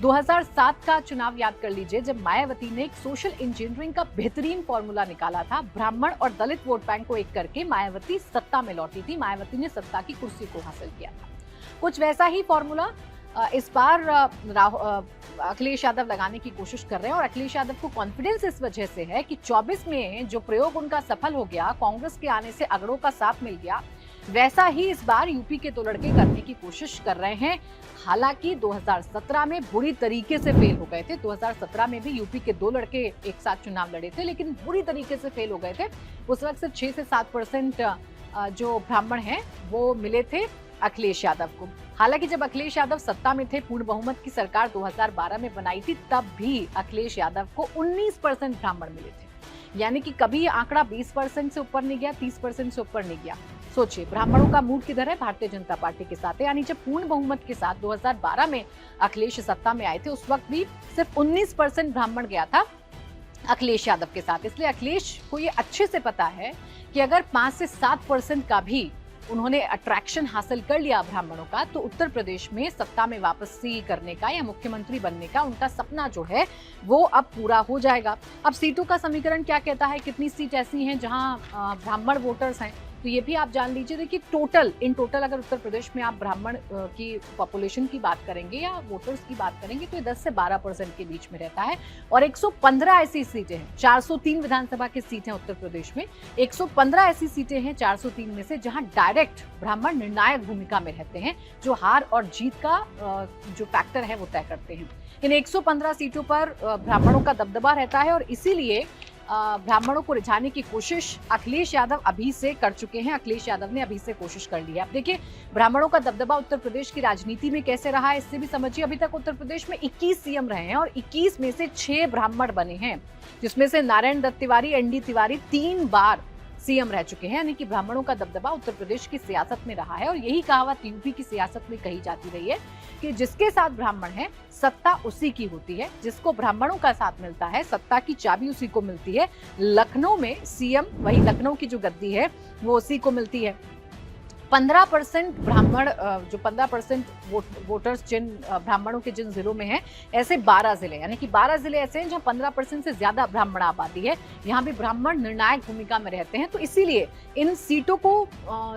2007 का चुनाव याद कर लीजिए, जब मायावती ने एक सोशल इंजीनियरिंग का बेहतरीन फॉर्मूला निकाला था। ब्राह्मण और दलित वोट बैंक को एक करके मायावती सत्ता में लौटी थी। मायावती ने सत्ता की कुर्सी को हासिल किया था। कुछ वैसा ही फॉर्मूला इस बार अखिलेश यादव लगाने की कोशिश कर रहे हैं, और अखिलेश यादव को कॉन्फिडेंस इस वजह से है कि 24 में जो प्रयोग उनका सफल हो गया, कांग्रेस के आने से अगड़ों का साथ मिल गया, वैसा ही इस बार यूपी के दो लड़के करने की कोशिश कर रहे हैं। हालांकि 2017 में बुरी तरीके से फेल हो गए थे। 2017 में भी यूपी के दो लड़के एक साथ चुनाव लड़े थे, लेकिन बुरी तरीके से फेल हो गए थे। उस वक्त सिर्फ 6 से 7% जो ब्राह्मण हैं वो मिले थे अखिलेश यादव को। हालांकि जब अखिलेश यादव सत्ता में थे, पूर्ण बहुमत की सरकार 2012 में बनाई थी, तब भी अखिलेश यादव को 19% ब्राह्मण मिले थे। यानी कि कभी आंकड़ा 20% से ऊपर नहीं गया, 30% से ऊपर नहीं गया। सोचिए ब्राह्मणों का मूड किधर है, भारतीय जनता पार्टी के साथ है। यानी जब पूर्ण बहुमत के साथ 2012 में अखिलेश सत्ता में आए थे, उस वक्त भी सिर्फ 19% ब्राह्मण गया था अखिलेश यादव के साथ। इसलिए अखिलेश को ये अच्छे से पता है कि अगर 5 से 7% का भी उन्होंने अट्रैक्शन हासिल कर लिया ब्राह्मणों का, तो उत्तर प्रदेश में सत्ता में वापसी करने का या मुख्यमंत्री बनने का उनका सपना जो है वो अब पूरा हो जाएगा। अब सीटों का समीकरण क्या कहता है, कितनी सीट ऐसी हैं जहां ब्राह्मण वोटर्स हैं, तो ये भी आप जान लीजिए। देखिए इन टोटल अगर उत्तर प्रदेश में आप ब्राह्मण की पॉपुलेशन की बात करेंगे या वोटर्स की बात करेंगे, तो ये 10 से 12% के बीच में रहता है। और 115 ऐसी सीटें हैं, 403 विधानसभा की सीट है उत्तर प्रदेश में, 115 ऐसी सीटें हैं 403 में से जहां डायरेक्ट ब्राह्मण निर्णायक भूमिका में रहते हैं, जो हार और जीत का जो फैक्टर है वो तय करते हैं। इन 115 सीटों पर ब्राह्मणों का दबदबा रहता है, और इसीलिए ब्राह्मणों को रिझाने की कोशिश अखिलेश यादव अभी से कर चुके हैं। अखिलेश यादव ने अभी से कोशिश कर ली है। अब देखिए ब्राह्मणों का दबदबा उत्तर प्रदेश की राजनीति में कैसे रहा है, इससे भी समझिए। अभी तक उत्तर प्रदेश में 21 सीएम रहे हैं, और 21 में से 6 ब्राह्मण बने हैं, जिसमें से नारायण दत्त तिवारी, एनडी तिवारी 3 बार सीएम रह चुके हैं। यानी कि ब्राह्मणों का दबदबा उत्तर प्रदेश की सियासत में रहा है। और यही कहावत यूपी की सियासत में कही जाती रही है कि जिसके साथ ब्राह्मण है, सत्ता उसी की होती है। जिसको ब्राह्मणों का साथ मिलता है, सत्ता की चाबी उसी को मिलती है। लखनऊ में सीएम, वही लखनऊ की जो गद्दी है वो उसी को मिलती है। 15% ब्राह्मण, जो 15% वोटर्स जिन ब्राह्मणों के जिन जिलों में हैं, ऐसे 12 जिले, यानी कि 12 जिले ऐसे हैं जहां 15% से ज्यादा ब्राह्मण आबादी है। यहाँ भी ब्राह्मण निर्णायक भूमिका में रहते हैं। तो इसीलिए इन सीटों को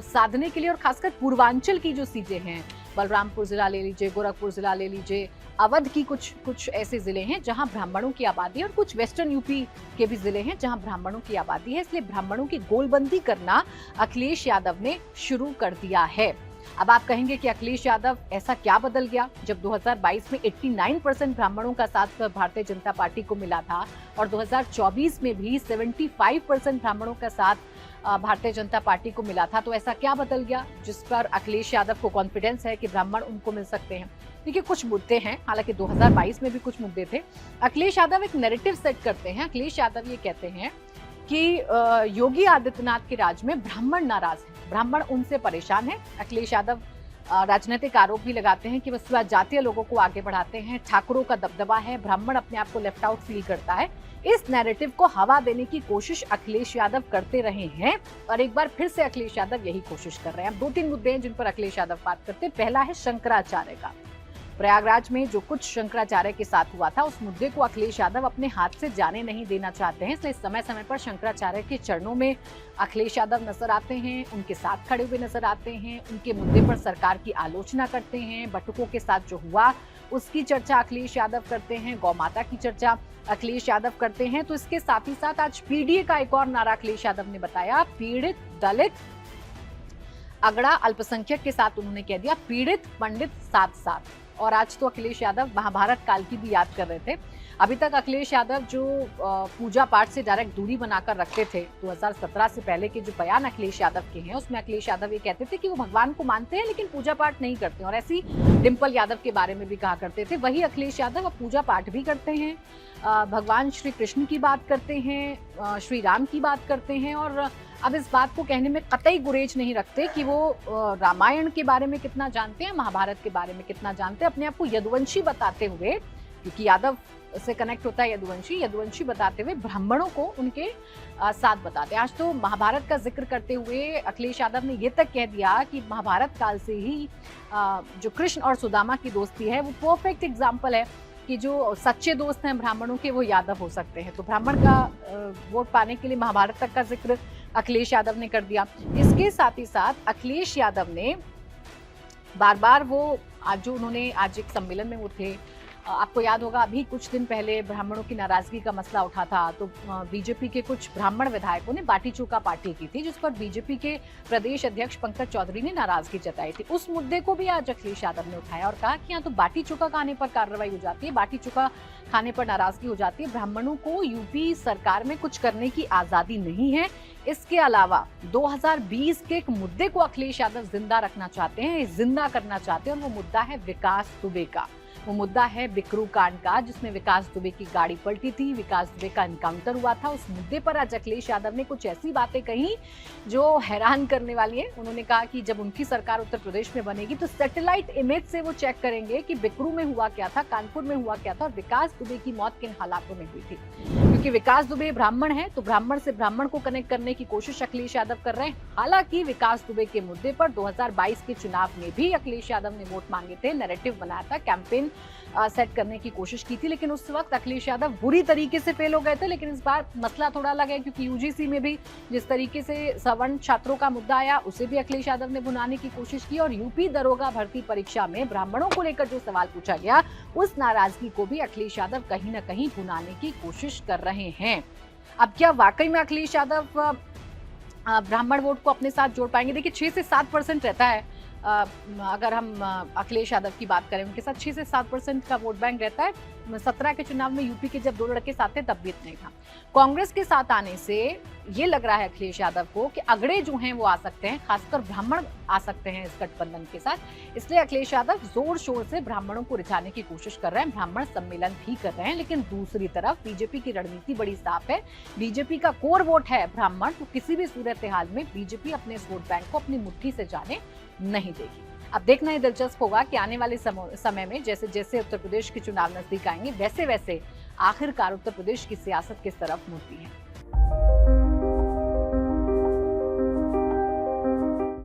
साधने के लिए, और खासकर पूर्वांचल की जो सीटें हैं, बलरामपुर जिला ले लीजिए, गोरखपुर जिला ले लीजिए, अवध की कुछ ऐसे जिले हैं जहां ब्राह्मणों की आबादी है, और कुछ वेस्टर्न यूपी के भी जिले हैं जहां ब्राह्मणों की आबादी है। इसलिए ब्राह्मणों की गोलबंदी करना अखिलेश यादव ने शुरू कर दिया है। अब आप कहेंगे कि अखिलेश यादव ऐसा क्या बदल गया, जब 2022 में 89% ब्राह्मणों का साथ भारतीय जनता पार्टी को मिला था, और 2024 में भी 75% ब्राह्मणों का साथ भारतीय जनता पार्टी को मिला था। तो ऐसा क्या बदल गया जिस पर अखिलेश यादव को कॉन्फिडेंस है कि ब्राह्मण उनको मिल सकते हैं? देखिए कुछ मुद्दे हैं, हालांकि 2022 में भी कुछ मुद्दे थे। अखिलेश यादव एक नैरेटिव सेट करते हैं। अखिलेश यादव ये कहते हैं कि योगी आदित्यनाथ के राज में ब्राह्मण नाराज हैं, ब्राह्मण उनसे परेशान है। अखिलेश यादव राजनीतिक आरोप भी लगाते हैं कि वह जातीय लोगों को आगे बढ़ाते हैं, ठाकुरों का दबदबा है, ब्राह्मण अपने आप को लेफ्ट आउट फील करता है। इस नैरेटिव को हवा देने की कोशिश अखिलेश यादव करते रहे हैं, और एक बार फिर से अखिलेश यादव यही कोशिश कर रहे हैं। अब 2-3 मुद्दे हैं जिन पर अखिलेश यादव बात करते हैं। पहला है शंकराचार्य का। प्रयागराज में जो कुछ शंकराचार्य के साथ हुआ था, उस मुद्दे को अखिलेश यादव अपने हाथ से जाने नहीं देना चाहते हैं। इसलिए समय समय पर शंकराचार्य के चरणों में अखिलेश यादव नजर आते हैं, उनके साथ खड़े हुए नजर आते हैं, उनके मुद्दे पर सरकार की आलोचना करते हैं। बटुकों के साथ जो हुआ उसकी चर्चा अखिलेश यादव करते हैं, गौ माता की चर्चा अखिलेश यादव करते हैं। तो इसके साथ ही साथ आज पीडीए का एक और नारा अखिलेश यादव ने बताया, पीड़ित, दलित, अगड़ा, अल्पसंख्यक के साथ उन्होंने कह दिया पीड़ित पंडित साथ साथ। और आज तो अखिलेश यादव महाभारत काल की भी याद कर रहे थे। अभी तक अखिलेश यादव जो पूजा पाठ से डायरेक्ट दूरी बनाकर रखते थे, 2017 से पहले के जो बयान अखिलेश यादव के हैं, उसमें अखिलेश यादव ये कहते थे कि वो भगवान को मानते हैं लेकिन पूजा पाठ नहीं करते, और ऐसी डिम्पल यादव के बारे में भी कहा करते थे। वही अखिलेश यादव अब पूजा पाठ भी करते हैं, भगवान श्री कृष्ण की बात करते हैं, श्री राम की बात करते हैं, और अब इस बात को कहने में कतई गुरेज नहीं रखते कि वो रामायण के बारे में कितना जानते हैं, महाभारत के बारे में कितना जानते हैं। अपने आप को यदुवंशी बताते हुए, क्योंकि यादव से कनेक्ट होता है यदुवंशी बताते हुए ब्राह्मणों को उनके साथ बताते हैं। आज तो महाभारत का जिक्र करते हुए अखिलेश यादव ने ये तक कह दिया कि महाभारत काल से ही जो कृष्ण और सुदामा की दोस्ती है वो परफेक्ट एग्जाम्पल है। कि जो सच्चे दोस्त हैं ब्राह्मणों के वो यादव हो सकते हैं। तो ब्राह्मण का वोट पाने के लिए महाभारत तक का जिक्र अखिलेश यादव ने कर दिया। इसके साथ ही साथ अखिलेश यादव ने बार-बार वो उन्होंने आज एक सम्मेलन में वो थे, आपको याद होगा अभी कुछ दिन पहले ब्राह्मणों की नाराजगी का मसला उठा था, तो बीजेपी के कुछ ब्राह्मण विधायकों ने बाटी चोखा पार्टी की थी, जिस पर बीजेपी के प्रदेश अध्यक्ष पंकज चौधरी ने नाराजगी जताई थी। उस मुद्दे को भी आज अखिलेश यादव ने उठाया और कहा कि यहाँ तो बाटी चोखा खाने पर कार्रवाई हो जाती है, बाटी चोखा खाने पर नाराजगी हो जाती है, ब्राह्मणों को यूपी सरकार में कुछ करने की आजादी नहीं है। इसके अलावा 2020 के एक मुद्दे को अखिलेश यादव जिंदा रखना चाहते हैं, जिंदा करना चाहते हैं, और वो मुद्दा है विकास दुबे का। वो मुद्दा है बिकरू कांड का, जिसमें विकास दुबे की गाड़ी पलटी थी, विकास दुबे का एनकाउंटर हुआ था। उस मुद्दे पर आज अखिलेश यादव ने कुछ ऐसी बातें कही जो हैरान करने वाली है। उन्होंने कहा कि जब उनकी सरकार उत्तर प्रदेश में बनेगी तो सैटेलाइट इमेज से वो चेक करेंगे कि बिकरू में हुआ क्या था, कानपुर में हुआ क्या था और विकास दुबे की मौत किन हालातों में हुई थी। क्योंकि विकास दुबे ब्राह्मण है, तो ब्राह्मण से ब्राह्मण को कनेक्ट करने की कोशिश अखिलेश यादव कर रहे हैं। हालांकि विकास दुबे के मुद्दे पर 2022 के चुनाव में भी अखिलेश यादव ने वोट मांगे थे, नैरेटिव बनाया था, कैंपेन सेट करने की कोशिश की थी, लेकिन उस वक्त अखिलेश यादव बुरी तरीके से फेल हो गए थे। लेकिन इस बार मसला थोड़ा अलग है, क्योंकि यूजीसी में भी जिस तरीके से सवर्ण छात्रों का मुद्दा आया, उसे भी अखिलेश यादव ने भुनाने की कोशिश की, और यूपी दरोगा भर्ती परीक्षा में ब्राह्मणों को लेकर जो सवाल पूछा गया, उस नाराजगी को भी अखिलेश यादव कहीं न कहीं भुनाने की कोशिश कर रहे हैं। अब क्या वाकई में अखिलेश यादव ब्राह्मण वोट को अपने साथ जोड़ पाएंगे? देखिए 6 से 7% रहता है, अगर हम अखिलेश यादव की बात करें, उनके साथ 6 से 7% का वोट बैंक रहता है। 17 के चुनाव में यूपी के जब 2 लड़के साथ थे तब भी इतना ही था। कांग्रेस के साथ आने से ये लग रहा है अखिलेश यादव को कि अगड़े जो हैं वो आ सकते हैं, खासकर ब्राह्मण आ सकते हैं इस गठबंधन के साथ। इसलिए अखिलेश यादव जोर शोर से ब्राह्मणों को रिझाने की कोशिश कर रहे हैं, ब्राह्मण सम्मेलन भी कर रहे हैं। लेकिन दूसरी तरफ बीजेपी की रणनीति बड़ी साफ है, बीजेपी का कोर वोट है ब्राह्मण, तो किसी भी सूरत हाल में बीजेपी अपने इस वोट बैंक को अपनी मुट्ठी से जाने नहीं देगी। अब देखना ही दिलचस्प होगा कि आने वाले समय में जैसे जैसे उत्तर प्रदेश के चुनाव नजदीक आएंगे, वैसे वैसे आखिरकार उत्तर प्रदेश की सियासत किस तरफ मुड़ती है।